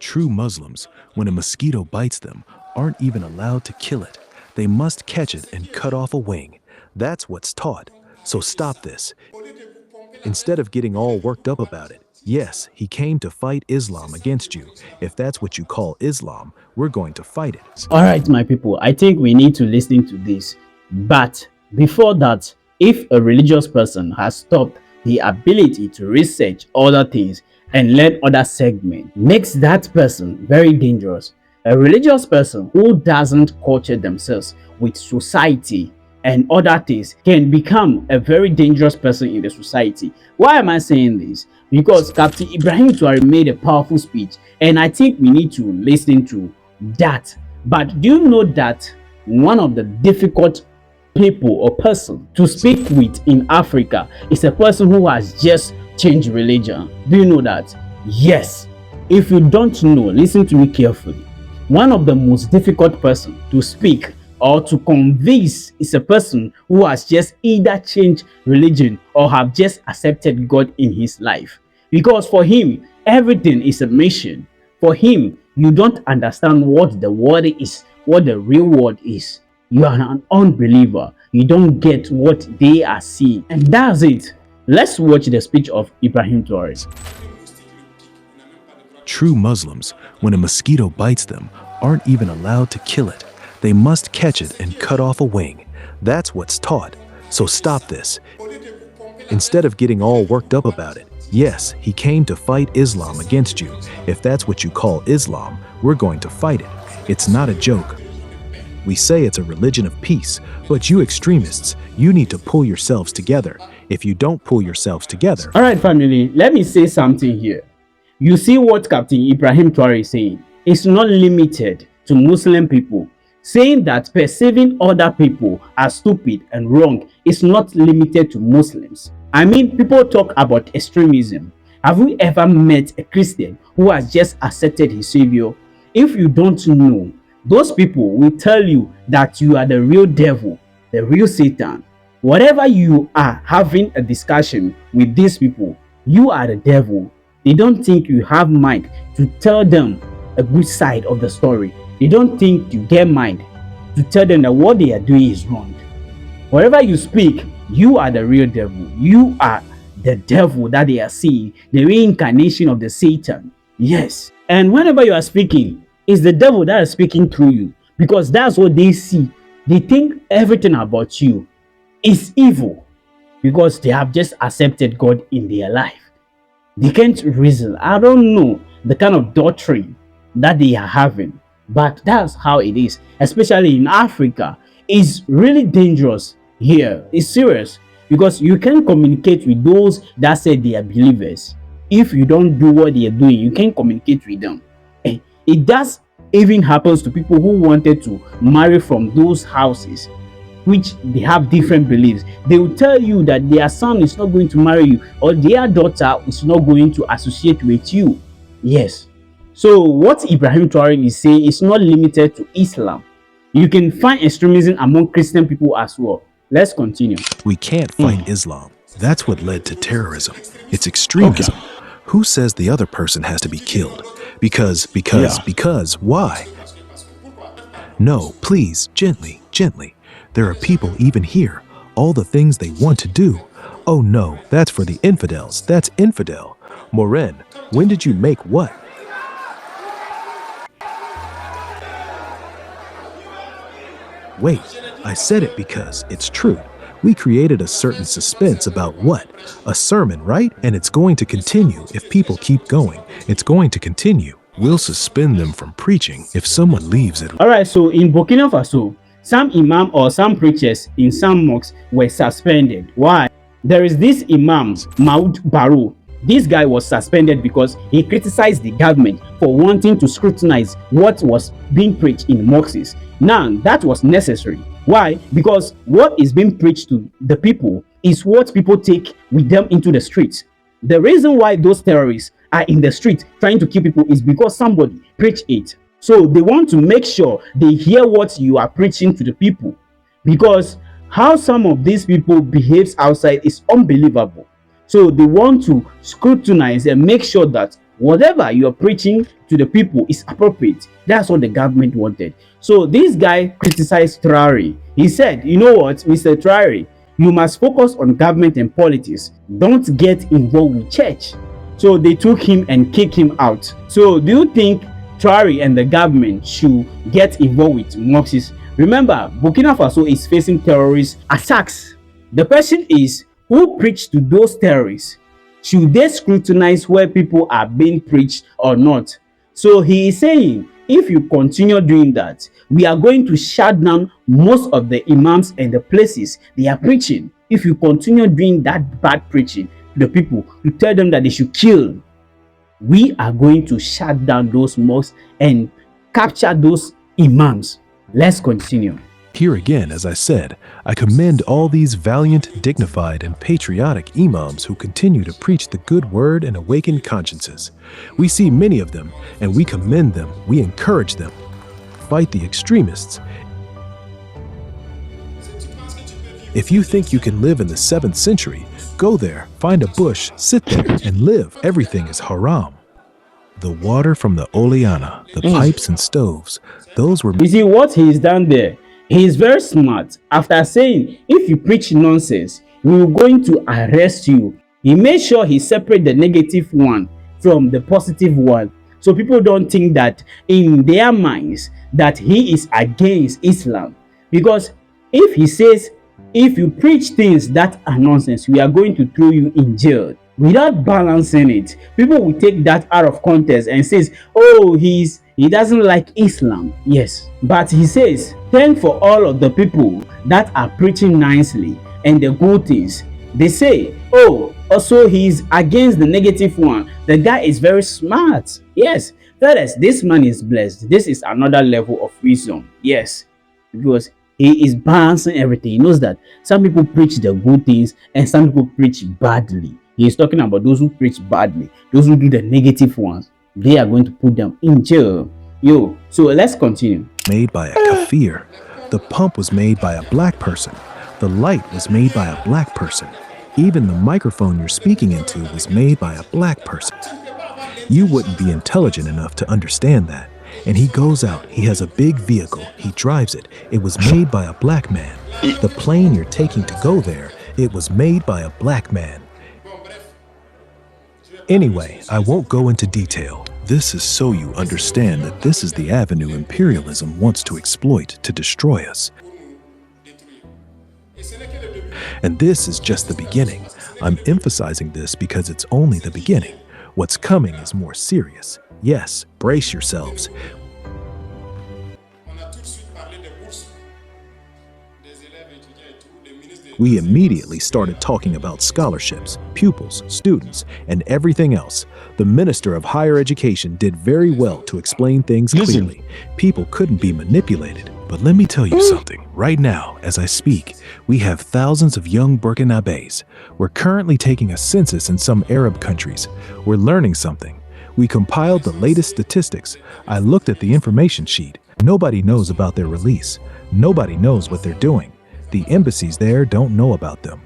True Muslims, when a mosquito bites them, aren't even allowed to kill it. They must catch it and cut off a wing. That's what's taught. So stop this. Instead of getting all worked up about it, yes, he came to fight Islam against you. If that's what you call Islam, we're going to fight it. All right, my people, I think we need to listen to this. But before that, if a religious person has stopped the ability to research other things and learn other segments, makes that person very dangerous. A religious person who doesn't culture themselves with society and other things can become a very dangerous person in the society. Why am I saying this? Because Captain Ibrahim Traoré made a powerful speech, and I think we need to listen to that. But do you know that one of the difficult people or person to speak with in Africa is a person who has just changed religion? Do you know that? Yes. If you don't know, listen to me carefully. One of the most difficult person to speak or to convince is a person who has just either changed religion or have just accepted God in his life. Because for him, everything is a mission. For him, you don't understand what the word is, what the real word is. You are an unbeliever. You don't get what they are seeing. And that's it. Let's watch the speech of Ibrahim Traoré. True Muslims, when a mosquito bites them, aren't even allowed to kill it. They must catch it and cut off a wing. That's what's taught. So stop this. Instead of getting all worked up about it, yes, he came to fight Islam against you. If that's what you call Islam, we're going to fight it. It's not a joke. We say it's a religion of peace, but you extremists, you need to pull yourselves together. If you don't pull yourselves together... All right, family, let me say something here. You see what Captain Ibrahim Traoré is saying? It's not limited to Muslim people. Saying that perceiving other people as stupid and wrong is not limited to Muslims. I mean, people talk about extremism. Have you ever met a Christian who has just accepted his Savior? If you don't know, those people will tell you that you are the real devil, the real Satan. Whatever you are having a discussion with these people, you are the devil. They don't think you have mind to tell them a good side of the story. They don't think you get mind to tell them that what they are doing is wrong. Wherever you speak, you are the real devil. You are the devil that they are seeing, the reincarnation of the Satan. Yes. And whenever you are speaking, it's the devil that is speaking through you, because that's what they see. They think everything about you is evil because they have just accepted God in their life. They can't reason. I don't know the kind of doctrine that they are having, but that's how it is, especially in Africa. It's really dangerous here. It's serious because you can communicate with those that say they are believers. If you don't do what they are doing, you can communicate with them. It does even happens to people who wanted to marry from those houses which they have different beliefs. They will tell you that their son is not going to marry you, or their daughter is not going to associate with you. Yes. So what Ibrahim Traoré is saying is not limited to Islam. You can find extremism among Christian people as well. Let's continue. We can't fight Islam. That's what led to terrorism. It's extremism. Okay. Who says the other person has to be killed? Because, why? No, please, gently. There are people even here. All the things they want to do. Oh no, that's for the infidels. That's infidel. Moren, when did you make what? Wait, I said it because it's true. We created a certain suspense about what? A sermon, right? And it's going to continue if people keep going. It's going to continue. We'll suspend them from preaching if someone leaves it. All right, so in Burkina Faso, some imam or some preachers in some mosques were suspended. Why? There is this imam, Maud Barrow. This guy was suspended because he criticized the government for wanting to scrutinize what was being preached in mosques. Now, that was necessary. Why? Because what is being preached to the people is what people take with them into the streets. The reason why those terrorists are in the street trying to kill people is because somebody preached it. So they want to make sure they hear what you are preaching to the people, because how some of these people behaves outside is unbelievable. So they want to scrutinize and make sure that Whatever you're preaching to the people is appropriate. That's what the government wanted. So this guy criticized Traoré. He said, you know what, Mr. Traoré, you must focus on government and politics. Don't get involved with church. So they took him and kicked him out. So do you think Traoré and the government should get involved with Marxists? Remember, Burkina Faso is facing terrorist attacks. The question is, who preached to those terrorists? Should they scrutinize where people are being preached or not? So he is saying, if you continue doing that, we are going to shut down most of the imams and the places they are preaching. If you continue doing that bad preaching to the people, you tell them that they should kill, we are going to shut down those mosques and capture those imams. Let's continue. Here again, as I said, I commend all these valiant, dignified, and patriotic imams who continue to preach the good word and awaken consciences. We see many of them, and we commend them, we encourage them. Fight the extremists. If you think you can live in the 7th century, go there, find a bush, sit there, and live. Everything is haram. The water from the Oleana, the pipes and stoves, those were... You see what he's done there? He is very smart. After saying, if you preach nonsense, we are going to arrest you, he made sure he separated the negative one from the positive one. So people don't think that in their minds that he is against Islam. Because if he says, if you preach things that are nonsense, we are going to throw you in jail, without balancing it, people will take that out of context and says, oh, he doesn't like Islam. Yes, but he says, thank for all of the people that are preaching nicely and the good things. They say, oh, also he's against the negative one. The guy is very smart. Yes, fellas, this man is blessed. This is another level of wisdom. Yes, because he is balancing everything. He knows that some people preach the good things and some people preach badly. He is talking about those who preach badly, those who do the negative ones. They are going to put them in jail. Yo, so let's continue. Made by a kafir. The pump was made by a black person. The light was made by a black person. Even the microphone you're speaking into was made by a black person. You wouldn't be intelligent enough to understand that. And he goes out, he has a big vehicle, he drives it. It was made by a black man. The plane you're taking to go there, it was made by a black man. Anyway, I won't go into detail. This is so you understand that this is the avenue imperialism wants to exploit to destroy us. And this is just the beginning. I'm emphasizing this because it's only the beginning. What's coming is more serious. Yes, brace yourselves. We immediately started talking about scholarships, pupils, students, and everything else. The Minister of Higher Education did very well to explain things clearly. People couldn't be manipulated. But let me tell you something. Right now, as I speak, we have thousands of young Burkinabés. We're currently taking a census in some Arab countries. We're learning something. We compiled the latest statistics. I looked at the information sheet. Nobody knows about their release. Nobody knows what they're doing. The embassies there don't know about them.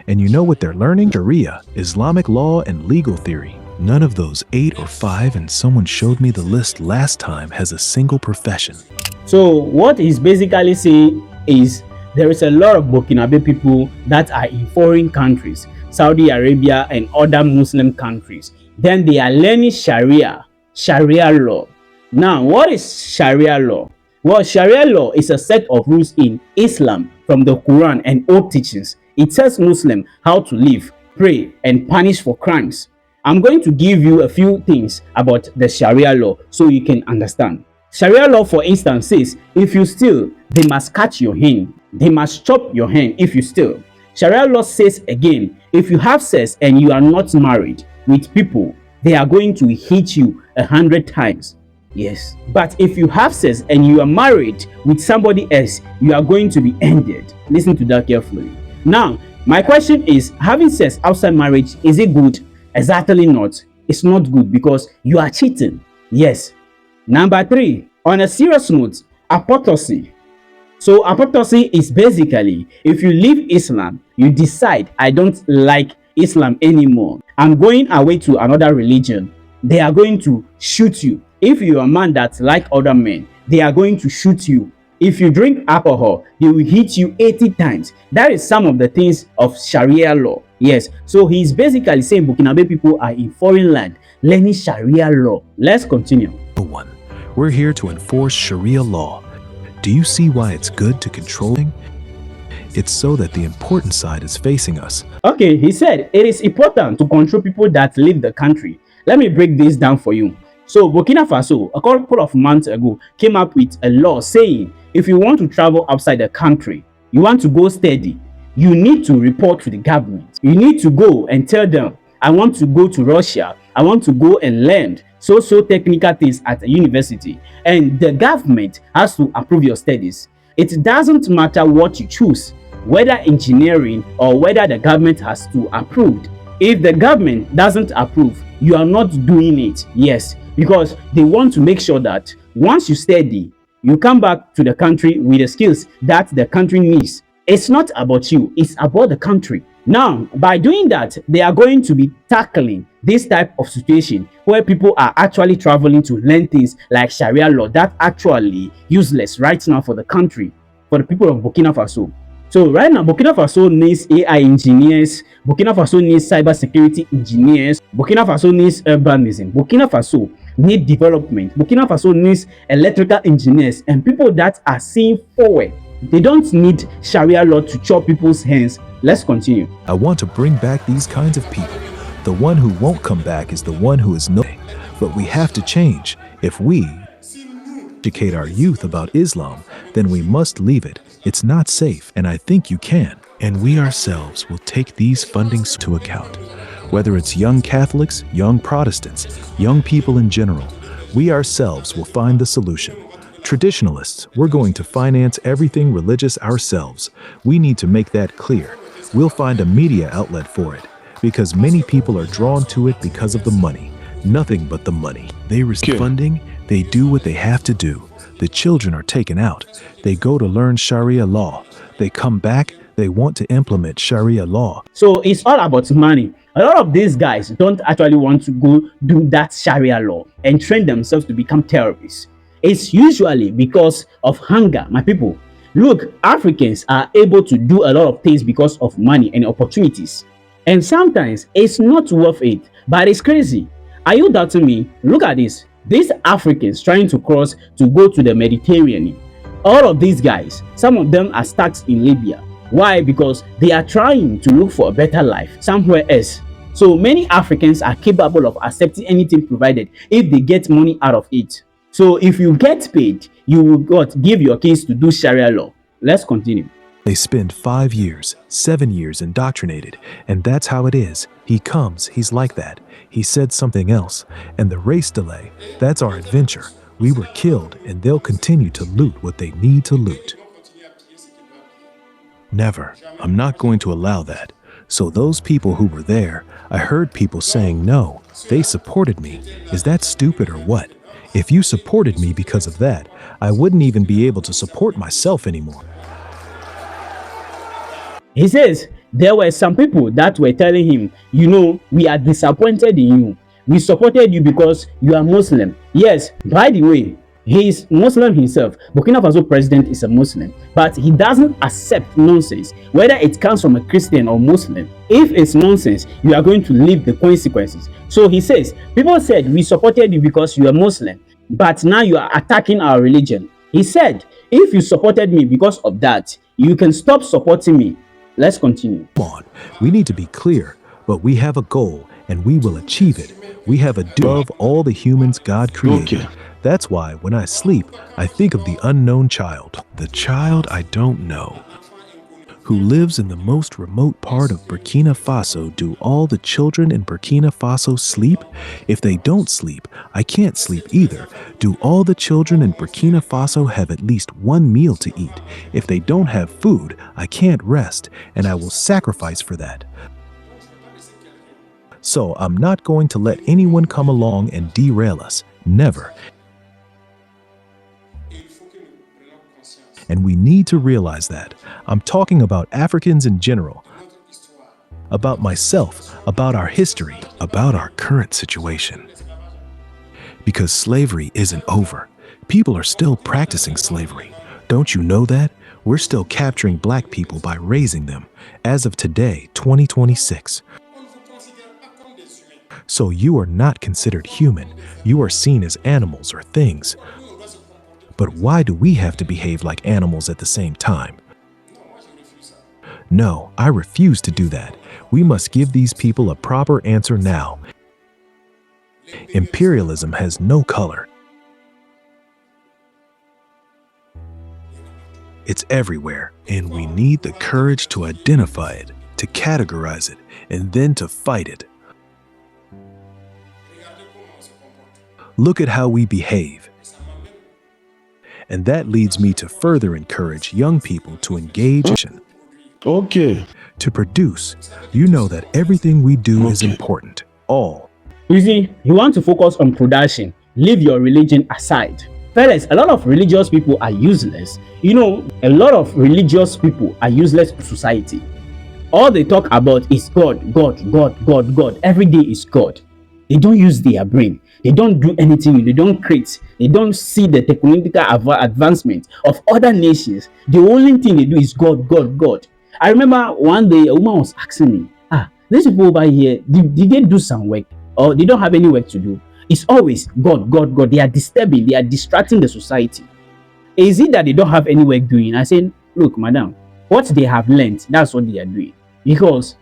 And you know what they're learning? Sharia, Islamic law, and legal theory. None of those 8 or 5, and someone showed me the list last time, has a single profession. So what he's basically saying is there is a lot of Burkinabe people that are in foreign countries, Saudi Arabia and other Muslim countries. Then they are learning Sharia law. Now, what is Sharia law? Well, Sharia law is a set of rules in Islam from the Quran and old teachings. It tells Muslims how to live, pray, and punish for crimes. I'm going to give you a few things about the Sharia law so you can understand. Sharia law, for instance, says if you steal, they must cut your hand. They must chop your hand if you steal. Sharia law says again, if you have sex and you are not married with people, they are going to hit you 100 times. Yes, but if you have sex and you are married with somebody else, you are going to be ended. Listen to that carefully. Now, my question is, having sex outside marriage, is it good? Exactly not. It's not good because you are cheating. Yes. Number 3, on a serious note, apostasy. So apostasy is basically if you leave Islam, you decide I don't like Islam anymore. I'm going away to another religion. They are going to shoot you. If you're a man that like other men, they are going to shoot you. If you drink alcohol, they will hit you 80 times. That is some of the things of Sharia law. Yes. So he's basically saying Burkinabe people are in foreign land learning Sharia law. Let's continue. One. We're here to enforce Sharia law. Do you see why it's good to controlling? It's so that the important side is facing us. Okay, he said it is important to control people that leave the country. Let me break this down for you. So Burkina Faso, a couple of months ago, came up with a law saying if you want to travel outside the country, you want to go steady, you need to report to the government. You need to go and tell them, I want to go to Russia. I want to go and learn socio-technical things at a university. And the government has to approve your studies. It doesn't matter what you choose, whether engineering or whether the government has to approve. If the government doesn't approve, you are not doing it. Yes, because they want to make sure that once you study, you come back to the country with the skills that the country needs. It's not about you, it's about the country. Now, by doing that, they are going to be tackling this type of situation where people are actually traveling to learn things like Sharia law that actually useless right now for the country, for the people of Burkina Faso. So right now, Burkina Faso needs AI engineers, Burkina Faso needs cybersecurity engineers, Burkina Faso needs urbanism, Burkina Faso needs development, Burkina Faso needs electrical engineers and people that are seeing forward. They don't need Sharia law to chop people's hands. Let's continue. I want to bring back these kinds of people. The one who won't come back is the one who is no. But we have to change. If we educate our youth about Islam, then we must leave it. It's not safe, and I think you can. And we ourselves will take these fundings to account. Whether it's young Catholics, young Protestants, young people in general, we ourselves will find the solution. Traditionalists, we're going to finance everything religious ourselves. We need to make that clear. We'll find a media outlet for it, because many people are drawn to it because of the money. Nothing but the money. They receive funding, they do what they have to do. The children are taken out. They go to learn Sharia law. They come back, they want to implement Sharia law. So it's all about money. A lot of these guys don't actually want to go do that Sharia law and train themselves to become terrorists. It's usually because of hunger, my people. Look, Africans are able to do a lot of things because of money and opportunities. And sometimes it's not worth it, but it's crazy. Are you doubting me? Look at this. These Africans trying to cross to go to the Mediterranean. All of these guys, some of them are stuck in Libya. Why? Because they are trying to look for a better life somewhere else. So many Africans are capable of accepting anything provided if they get money out of it. So if you get paid, you will give your kids to do Sharia law. Let's continue. They spend 5 years, 7 years indoctrinated, and that's how it is. He comes, he's like that. He said something else, and the race delay, that's our adventure. We were killed, and they'll continue to loot what they need to loot. Never. I'm not going to allow that. So those people who were there, I heard people saying no. They supported me. Is that stupid or what? If you supported me because of that, I wouldn't even be able to support myself anymore. He says there were some people that were telling him, you know, we are disappointed in you. We supported you because you are Muslim. Yes, by the way, he is Muslim himself. Burkina Faso president is a Muslim, but he doesn't accept nonsense, whether it comes from a Christian or Muslim. If it's nonsense, you are going to live the consequences. So he says, people said we supported you because you are Muslim, but now you are attacking our religion. He said, if you supported me because of that, you can stop supporting me. Let's continue. Come on, we need to be clear, but we have a goal and we will achieve it. We have a duty of all the humans God created. Okay. That's why when I sleep, I think of the unknown child, the child I don't know, who lives in the most remote part of Burkina Faso. Do all the children in Burkina Faso sleep? If they don't sleep, I can't sleep either. Do all the children in Burkina Faso have at least one meal to eat? If they don't have food, I can't rest, and I will sacrifice for that. So I'm not going to let anyone come along and derail us. Never. And we need to realize that. I'm talking about Africans in general. about myself, about our history, about our current situation. Because slavery isn't over. People are still practicing slavery. Don't you know that? We're still capturing black people by raising them. As of today, 2026. So you are not considered human. You are seen as animals or things. But why do we have to behave like animals at the same time? No, I refuse to do that. We must give these people a proper answer now. Imperialism has no color. It's everywhere, and we need the courage to identify it, to categorize it, and then to fight it. Look at how we behave. And that leads me to further encourage young people to engage in, to produce. You know that everything we do is important. All. You see, you want to focus on production. Leave your religion aside. Fellas, a lot of religious people are useless. You know, a lot of religious people are useless to society. All they talk about is God, God, God, God, God. Every day is God. They don't use their brain. They don't do anything. They don't create. They don't see the technological advancement of other nations. The only thing they do is God, God, God. I remember one day a woman was asking me, these people over here, did they do some work? Or they don't have any work to do? It's always God, God, God. They are disturbing. They are distracting the society. Is it that they don't have any work doing? I said, look, madam, what they have learned, that's what they are doing. Because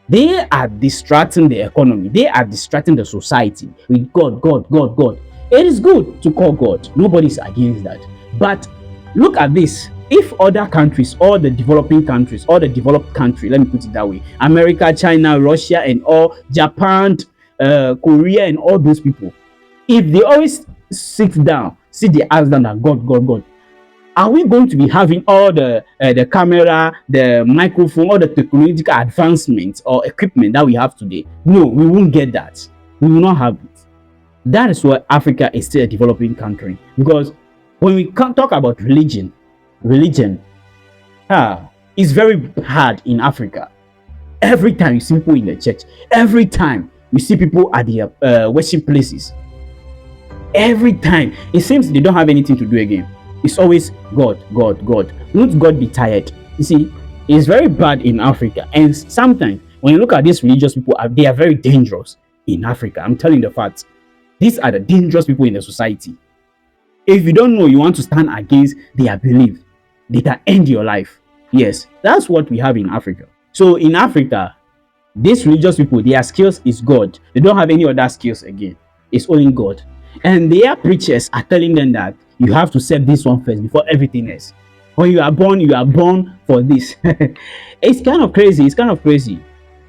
they are distracting the economy. They are distracting the society with God, God, God, God. It is good to call God. Nobody's against that. But look at this. If other countries, all the developing countries, all the developed countries, let me put it that way, America, China, Russia, and all, Japan, Korea, and all those people, if they always sit down, sit their ass down and God, God, God, are we going to be having all the camera, the microphone, all the technological advancements or equipment that we have today? No, we won't get that. We will not have it. That is why Africa is still a developing country. Because when we talk about religion is very hard in Africa. Every time you see people in the church, every time you see people at their worship places, every time it seems they don't have anything to do again. It's always God, God, God. Won't God be tired? You see, it's very bad in Africa. And sometimes when you look at these religious people, they are very dangerous in Africa. I'm telling you the facts. These are the dangerous people in the society. If you don't know, you want to stand against their belief, they can end your life. Yes, that's what we have in Africa. So in Africa, these religious people, their skills is God. They don't have any other skills again. It's only God. And their preachers are telling them that you have to serve this one first before everything else. When you are born for this. It's kind of crazy. It's kind of crazy.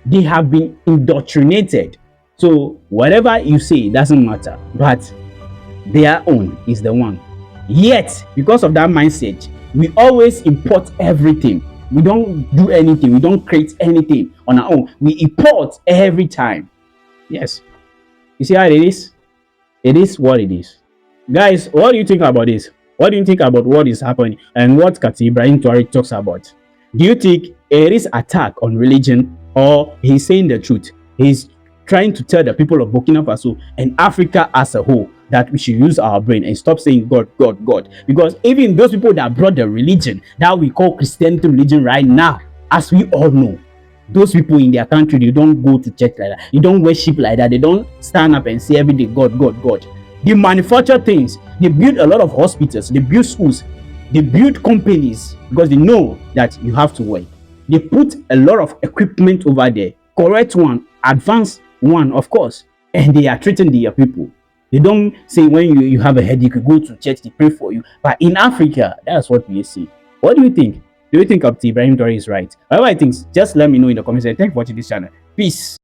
They have been indoctrinated. So whatever you say doesn't matter. But their own is the one. Yet, because of that mindset, we always import everything. We don't do anything. We don't create anything on our own. We import every time. Yes. You see how it is? It is what it is. Guys, what do you think about this? What do you think about what is happening and what Ibrahim Traoré talks about? Do you think it is attack on religion or he's saying the truth? He's trying to tell the people of Burkina Faso and Africa as a whole that we should use our brain and stop saying God, God, God. Because even those people that brought the religion that we call Christianity religion right now, as we all know, those people in their country, they don't go to church like that. They don't worship like that. They don't stand up and say every day, God, God, God. They manufacture things. They build a lot of hospitals. They build schools. They build companies because they know that you have to work. They put a lot of equipment over there. Correct one, advanced one, of course. And they are treating their people. They don't say when you have a headache, you go to church, they pray for you. But in Africa, that's what we see. What do you think? Do you think Ibrahim Traoré is right? Whatever I think, just let me know in the comments section. Thank you for watching this channel. Peace.